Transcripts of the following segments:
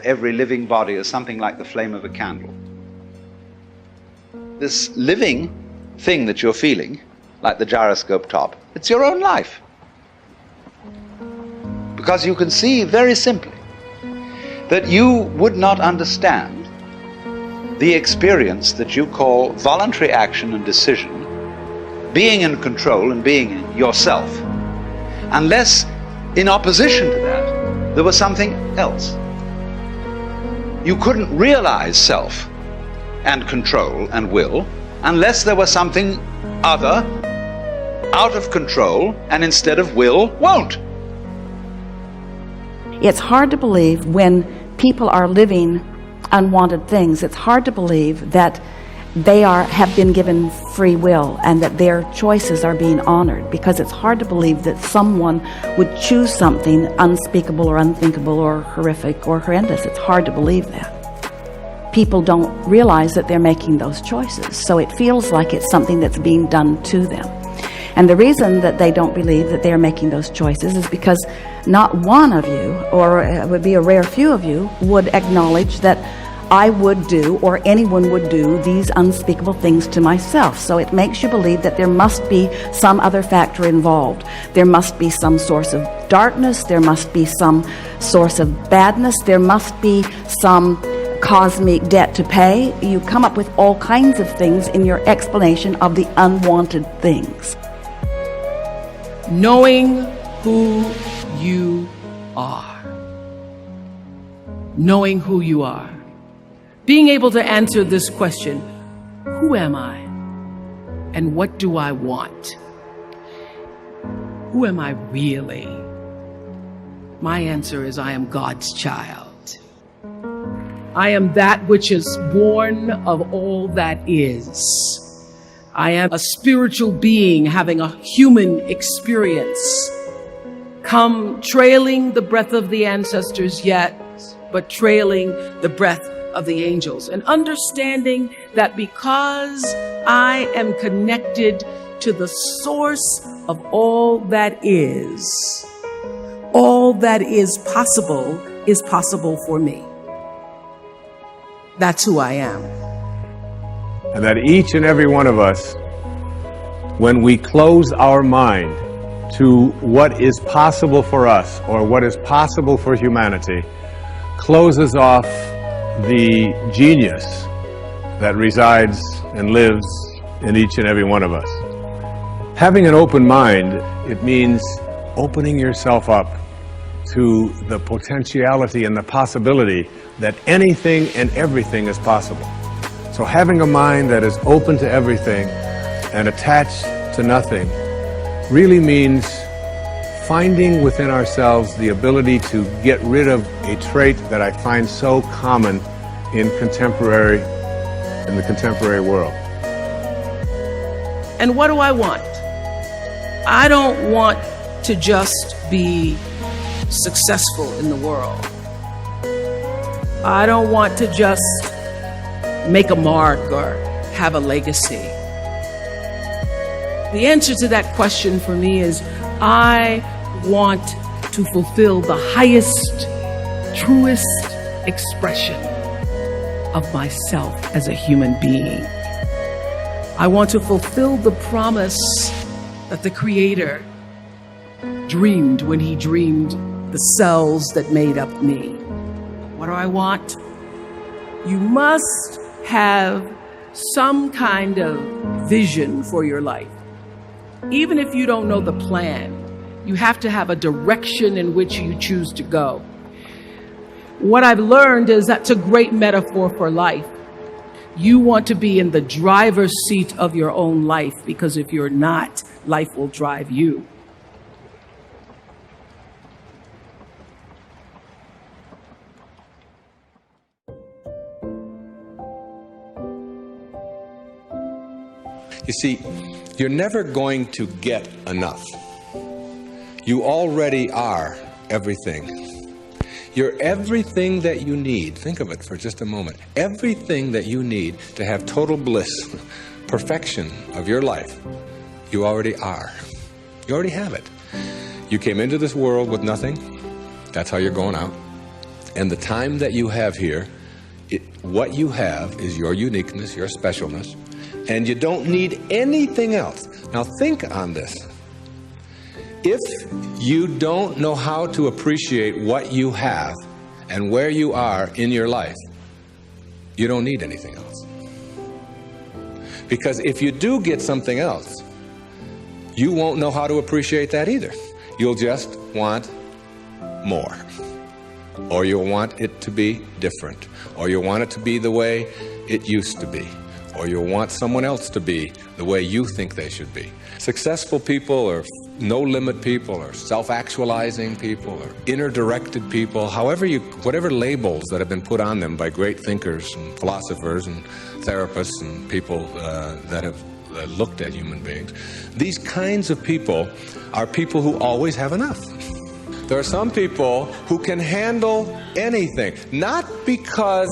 every living body is something like the flame of a candle. This living thing that you're feeling, like the gyroscope top, it's your own life. Because you can see very simply that you would not understand the experience that you call voluntary action and decision, being in control and being yourself, unless in opposition to that there was something else. You couldn't realize self and control and will unless there was something other, out of control, and instead of will, won't. It's hard to believe when people are living unwanted things. It's hard to believe that they have been given free will and that their choices are being honored, because it's hard to believe that someone would choose something unspeakable or unthinkable or horrific or horrendous. It's hard to believe that. People don't realize that they're making those choices, so it feels like it's something that's being done to them. And the reason that they don't believe that they're making those choices is because not one of you, or it would be a rare few of you, would acknowledge that I would do, or anyone would do, these unspeakable things to myself. So it makes you believe that there must be some other factor involved. There must be some source of darkness, there must be some source of badness, there must be some cosmic debt to pay. You come up with all kinds of things in your explanation of the unwanted things. Knowing who you are. Knowing who you are. Being able to answer this question, who am I? And what do I want? Who am I really? My answer is I am God's child. I am that which is born of all that is. I am a spiritual being having a human experience. Come trailing the breath of the ancestors yet, but trailing the breath of the angels. And understanding that because I am connected to the source of all that is possible for me. That's who I am. And that each and every one of us, when we close our mind to what is possible for us or what is possible for humanity, closes off the genius that resides and lives in each and every one of us. Having an open mind, it means opening yourself up to the potentiality and the possibility that anything and everything is possible. So having a mind that is open to everything and attached to nothing really means finding within ourselves the ability to get rid of a trait that I find so common in the contemporary world. And what do I want? I don't want to just be successful in the world. I don't want to just make a mark or have a legacy. The answer to that question for me is I want to fulfill the highest, truest expression of myself as a human being. I want to fulfill the promise that the Creator dreamed when He dreamed the cells that made up me. What do I want? You must have some kind of vision for your life. Even if you don't know the plan, you have to have a direction in which you choose to go. What I've learned is that's a great metaphor for life. You want to be in the driver's seat of your own life, because if you're not, life will drive you. You see, you're never going to get enough. You already are everything. You're everything that you need. Think of it for just a moment. Everything that you need to have total bliss, perfection of your life, you already are. You already have it. You came into this world with nothing. That's how you're going out. And the time that you have here, what you have is your uniqueness, your specialness, and you don't need anything else. Now think on this. If you don't know how to appreciate what you have and where you are in your life, you don't need anything else. Because if you do get something else, you won't know how to appreciate that either. You'll just want more. Or you'll want it to be different. Or you'll want it to be the way it used to be. Or you'll want someone else to be the way you think they should be. Successful people or no-limit people or self-actualizing people or inner-directed people, whatever labels that have been put on them by great thinkers and philosophers and therapists and people that have looked at human beings, these kinds of people are people who always have enough. There are some people who can handle anything, not because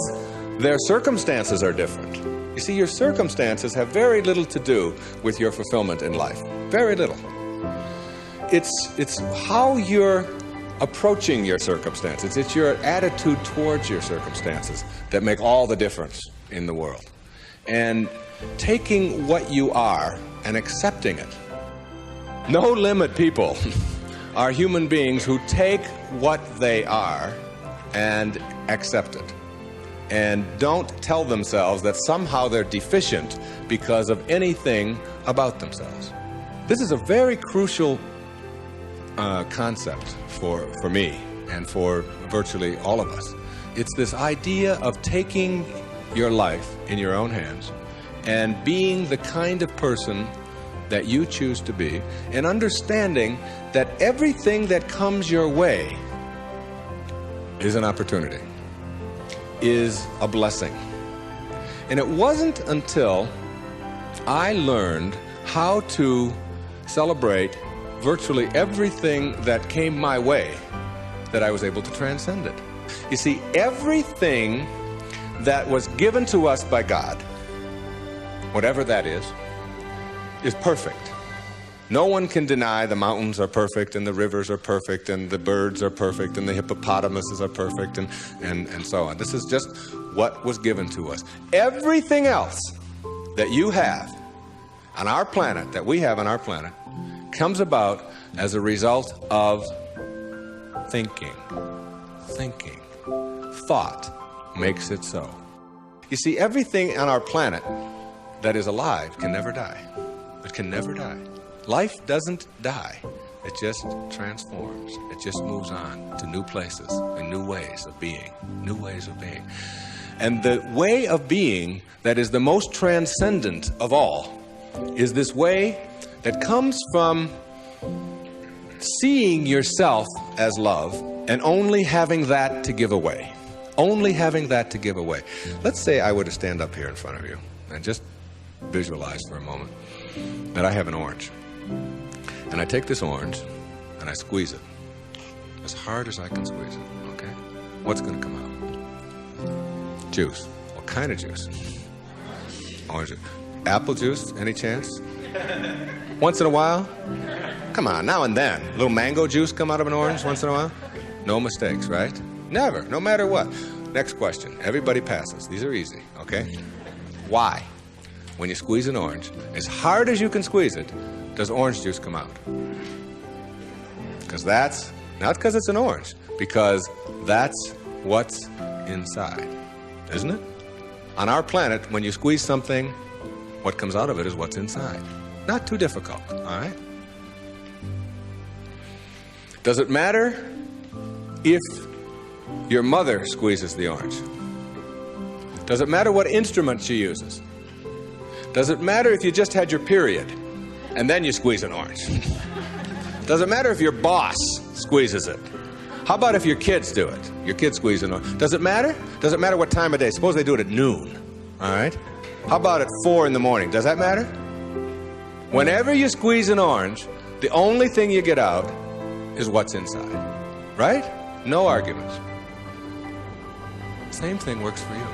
their circumstances are different. You see, your circumstances have very little to do with your fulfillment in life. Very little. It's how you're approaching your circumstances. It's your attitude towards your circumstances that make all the difference in the world. And taking what you are and accepting it. No-limit people are human beings who take what they are and accept it. And don't tell themselves that somehow they're deficient because of anything about themselves. This is a very crucial concept for me and for virtually all of us. It's this idea of taking your life in your own hands and being the kind of person that you choose to be, and understanding that everything that comes your way is an opportunity, is a blessing. And it wasn't until I learned how to celebrate virtually everything that came my way that I was able to transcend it. You see, everything that was given to us by God, whatever that is perfect. No one can deny the mountains are perfect and the rivers are perfect and the birds are perfect and the hippopotamuses are perfect and so on. This is just what was given to us. Everything else that you have on our planet, that we have on our planet, comes about as a result of thinking. Thinking. Thought makes it so. You see, everything on our planet that is alive can never die. It can never die. Life doesn't die. It just transforms. It just moves on to new places and new ways of being. New ways of being. And the way of being that is the most transcendent of all is this way that comes from seeing yourself as love and only having that to give away. Only having that to give away. Let's say I were to stand up here in front of you and just visualize for a moment that I have an orange. And I take this orange and I squeeze it as hard as I can squeeze it, okay? What's going to come out? Juice. What kind of juice? Orange juice. Apple juice, any chance? Once in a while? Come on, now and then. A little mango juice come out of an orange once in a while? No mistakes, right? Never, no matter what. Next question. Everybody passes. These are easy, okay? Why, when you squeeze an orange, as hard as you can squeeze it, does orange juice come out? Because that's, not because it's an orange, because that's what's inside, isn't it? On our planet, when you squeeze something, what comes out of it is what's inside. Not too difficult, all right? Does it matter if your mother squeezes the orange? Does it matter what instrument she uses? Does it matter if you just had your period and then you squeeze an orange? Does it matter if your boss squeezes it? How about if your kids do it? Your kids squeeze an orange. Does it matter? Does it matter what time of day? Suppose they do it at noon, all right? How about at 4 in the morning? Does that matter? Whenever you squeeze an orange, the only thing you get out is what's inside, right? No arguments. Same thing works for you.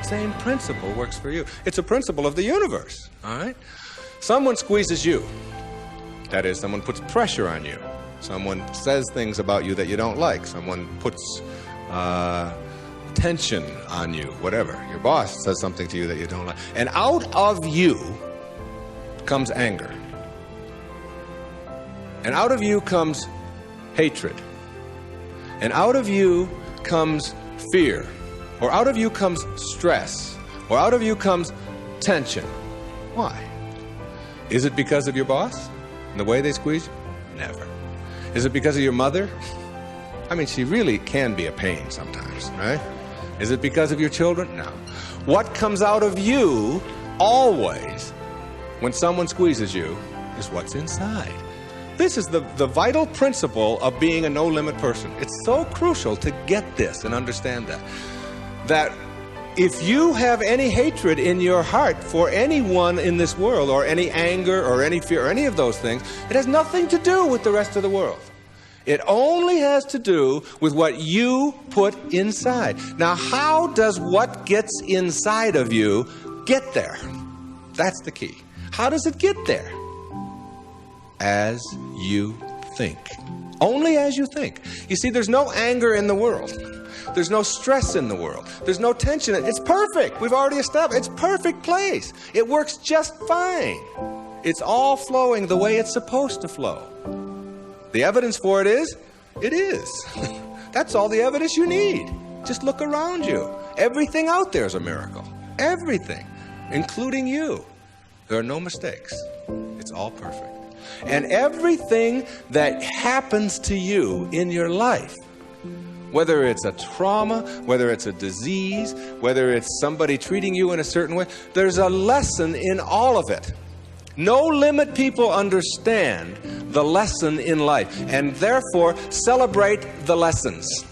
Same principle works for you. It's a principle of the universe, all right? Someone squeezes you. That is, someone puts pressure on you. Someone says things about you that you don't like. Someone puts tension on you, whatever. Your boss says something to you that you don't like. And out of you comes anger. And out of you comes hatred. And out of you comes fear. Or out of you comes stress. Or out of you comes tension. Why? Is it because of your boss and the way they squeeze you? Never. Is it because of your mother? I mean, she really can be a pain sometimes, right? Is it because of your children? No. What comes out of you always when someone squeezes you is what's inside. This is the vital principle of being a no-limit person. It's so crucial to get this and understand that if you have any hatred in your heart for anyone in this world, or any anger or any fear or any of those things, it has nothing to do with the rest of the world. It only has to do with what you put inside. Now, how does what gets inside of you get there? That's the key. How does it get there? As you think. Only as you think. You see, there's no anger in the world. There's no stress in the world. There's no tension. It's perfect. We've already established. It's a perfect place. It works just fine. It's all flowing the way it's supposed to flow. The evidence for it is, it is. That's all the evidence you need. Just look around you. Everything out there is a miracle. Everything, including you. There are no mistakes. It's all perfect. And everything that happens to you in your life, whether it's a trauma, whether it's a disease, whether it's somebody treating you in a certain way, there's a lesson in all of it. No-limit people understand the lesson in life and therefore celebrate the lessons.